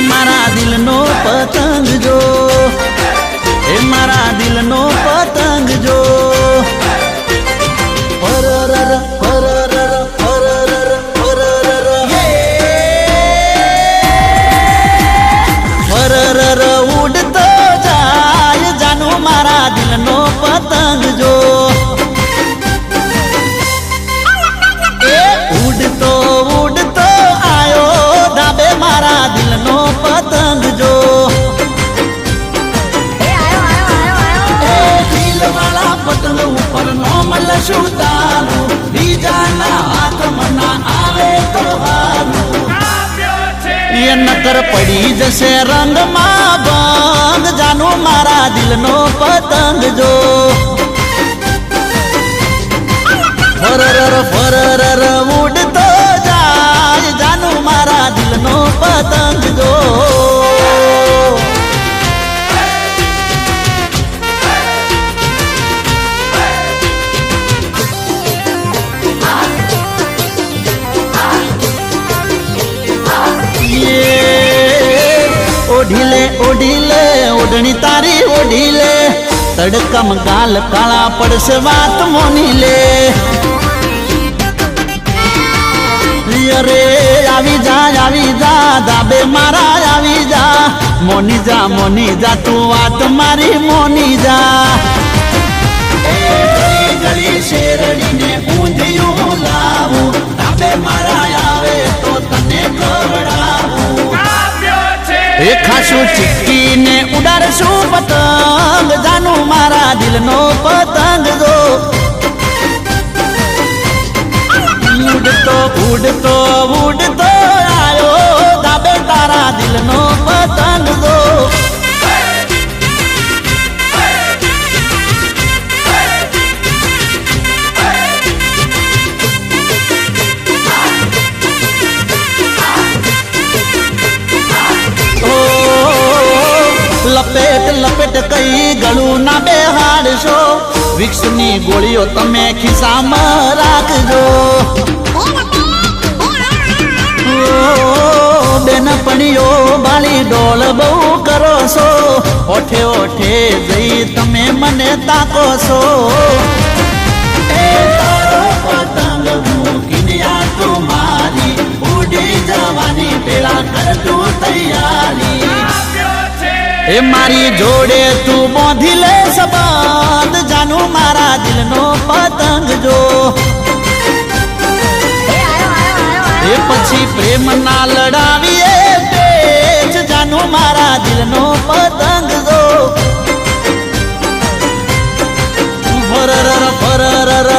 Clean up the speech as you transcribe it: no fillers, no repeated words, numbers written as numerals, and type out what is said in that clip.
मारा दिल नो पतंग जो ए मारा दिल नो पतंग जो पररर पररर पररर पररर पररर उड़तो जाए जानू मारा दिल नो पतंग जो उड़तो उड़तो आयो धाबे मारा दिल नो पतंग जो दिल वाला पतंग ऊपर नॉर्मल शुदानु बीजाना हाथ मना आवे तो हारू ये नकर पड़ी जैसे रंग मां बंग जानू मारा दिल नो पतंग जो फरर फरर उड़तो जाए जानू मारा दिल नो पतंग जो ओढ़ीले ओढ़ीले ओढ़नी तारी ओढ़ीले तड़कम गाल काला पड़स बात मोनीले अरे आवी जा दाबे मारा आवी जा मोनी जा तू बात मारी मोनी जा गली गली शेरड़ी ने ऊंधियों लावू दाबे मारा आवे तो तने खवड़ावू खासू चिक्की ने उड़ारशू पतंग जानू मारा दिल नो पतंग जो उड़तो उड़तो उड़तो आयो दाबे तारा दिल नो पतंग जो लपेट लपेट कई गळू ना बेहाड़शो विक्सनी गोळीओ तमे खिस्सामां राखजो बेनपणीओ बाळी डोल बहु करो सो ओठे ओठे जई तमे मने ताको सो पतंग मूकीने आ तुम्हारी उड़ी जवानी पेड़ा कर तू तैयारी ए मारी जोड़े तू बांधी ले सबंध जानू मारा दिल नो पतंग जो ए पछी प्रेम ना लड़ावीए पेच जानू मारा दिल नो पतंग जो फररर फररर